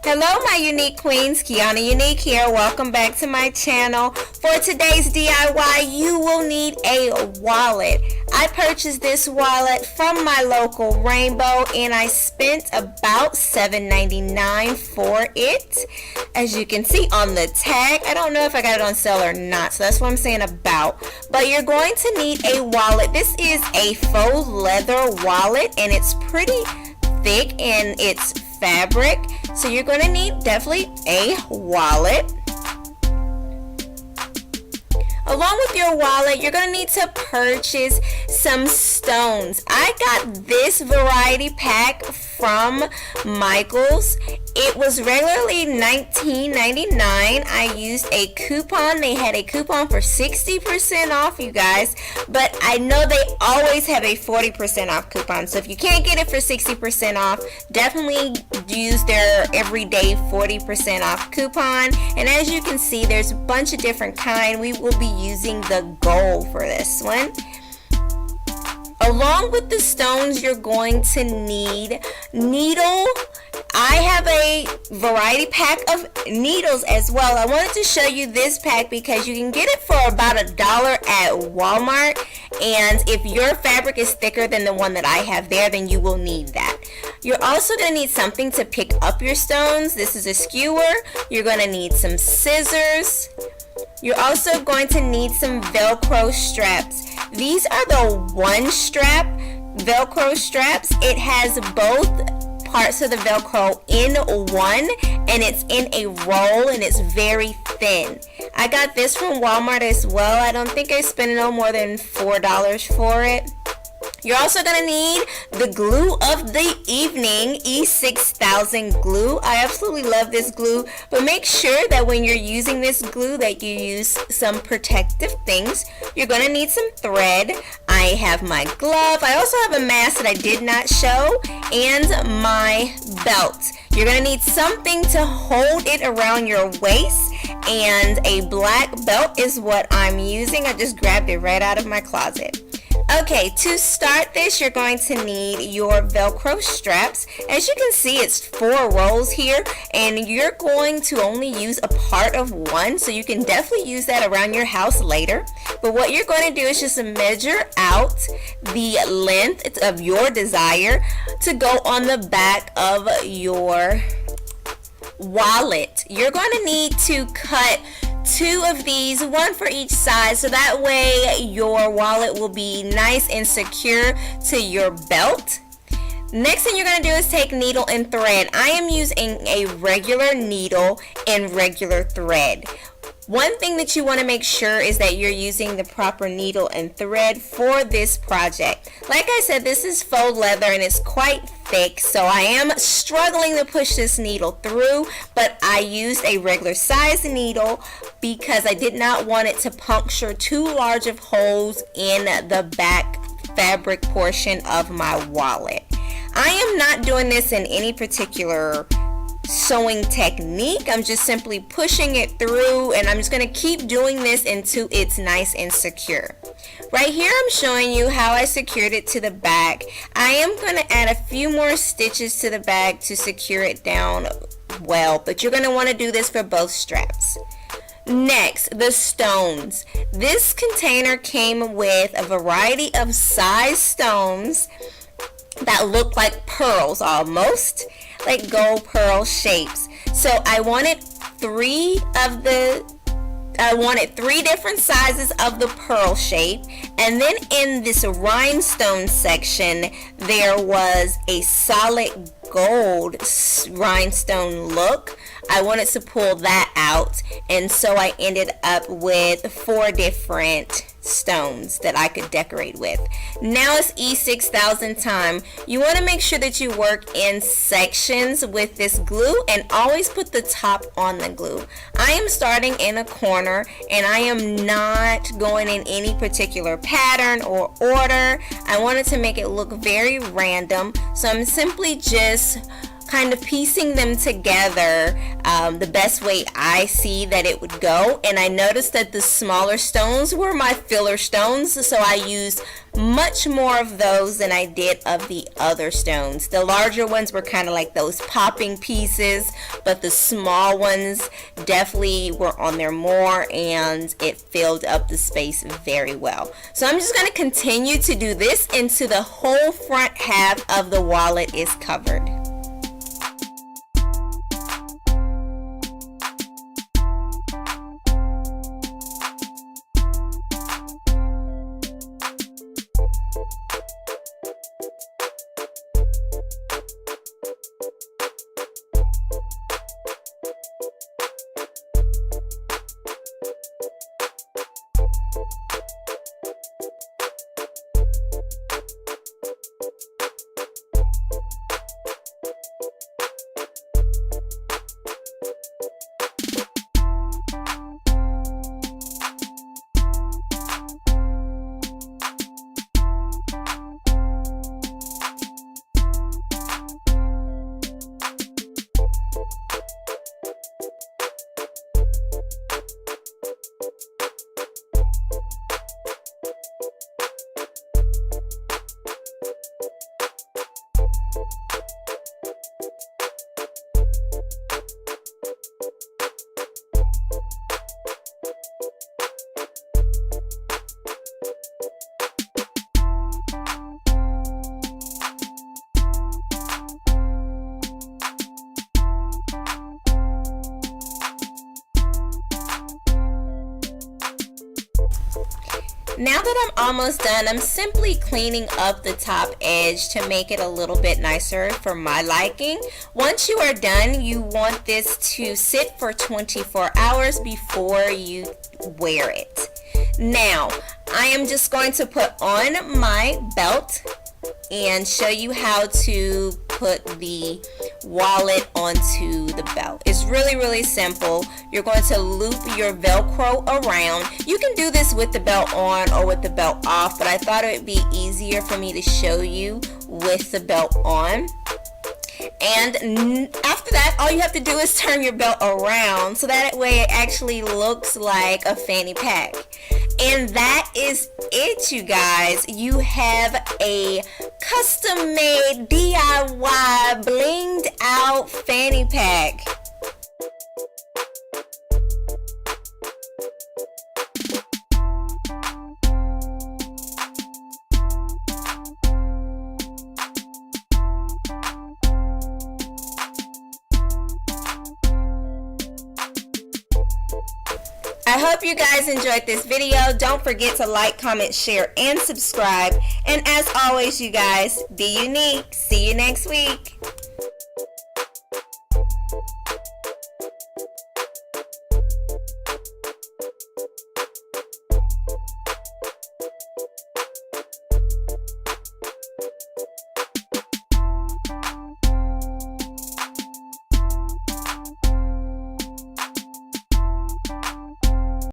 Hello my unique queens, QuianaUnique here. Welcome back to my channel. For today's DIY, you will need a wallet. I purchased this wallet from my local Rainbow and I spent about $7.99 for it. As you can see on the tag, I don't know if I got it on sale or not, so that's what I'm saying about. But you're going to need a wallet. This is a faux leather wallet and it's pretty thick in its fabric, so you're going to need definitely a wallet. Along with your wallet, you're going to need to purchase some stones. I got this variety pack from Michaels. It was regularly $19.99. I used a coupon. They had a coupon for 60% off, you guys. But I know they always have a 40% off coupon. So if you can't get it for 60% off, definitely use their everyday 40% off coupon. And as you can see, there's a bunch of different kinds. We will be using the gold for this one. Along with the stones, you're going to need needle. I have a variety pack of needles as well. I wanted to show you this pack because you can get it for about $1 at Walmart. And if your fabric is thicker than the one that I have there, then you will need that. You're also going to need something to pick up your stones. This is a skewer. You're going to need some scissors. You're also going to need some Velcro straps. These are the one strap Velcro straps. It has both parts of the Velcro in one and it's in a roll and it's very thin. I got this from Walmart as well. I don't think I spent no more than $4 for it. You're also going to need the glue of the evening, E6000 glue. I absolutely love this glue, but make sure that when you're using this glue that you use some protective things. You're going to need some thread. I have my glove. I also have a mask that I did not show and my belt. You're going to need something to hold it around your waist, and a black belt is what I'm using. I just grabbed it right out of my closet. Okay, to start this, you're going to need your Velcro straps. As you can see, it's 4 rolls here, and you're going to only use a part of one, so you can definitely use that around your house later. But what you're going to do is just measure out the length of your desire to go on the back of your wallet. You're going to need to cut 2 of these, one for each side, so that way your wallet will be nice and secure to your belt. Next thing you're going to do is take needle and thread. I am using a regular needle and regular thread. One thing that you want to make sure is that you're using the proper needle and thread for this project. Like I said, this is faux leather and it's quite thick, so I am struggling to push this needle through, but I used a regular size needle because I did not want it to puncture too large of holes in the back fabric portion of my wallet. I am not doing this in any particular sewing technique. I'm just simply pushing it through, and I'm just going to keep doing this until it's nice and secure. Right here I'm showing you how I secured it to the back. I am going to add a few more stitches to the back to secure it down well, but you're going to want to do this for both straps. Next, the stones. This container came with a variety of size stones that look like pearls, almost like gold pearl shapes. So I wanted 3 different sizes of the pearl shape, and then in this rhinestone section there was a solid gold rhinestone look. I wanted to pull that out, and so I ended up with 4 different stones that I could decorate with. Now it's E6000 time. You want to make sure that you work in sections with this glue and always put the top on the glue. I am starting in a corner and I am not going in any particular pattern or order. I wanted to make it look very random, so I'm simply just kind of piecing them together the best way I see that it would go. And I noticed that the smaller stones were my filler stones, so I used much more of those than I did of the other stones. The larger ones were kind of like those popping pieces, but the small ones definitely were on there more, and it filled up the space very well. So I'm just going to continue to do this until the whole front half of the wallet is covered. Now that I'm almost done, I'm simply cleaning up the top edge to make it a little bit nicer for my liking. Once you are done, you want this to sit for 24 hours before you wear it. Now, I am just going to put on my belt and show you how to put the wallet onto the belt. It's really simple. You're going to loop your Velcro around. You can do this with the belt on or with the belt off, but I thought it would be easier for me to show you with the belt on. And after that, all you have to do is turn your belt around so that way it actually looks like a fanny pack. And that is it, you guys. You have a custom-made DIY blinged out fanny pack. I hope you guys enjoyed this video. Don't forget to like, comment, share, and subscribe. And as always, you guys, be unique. See you next week.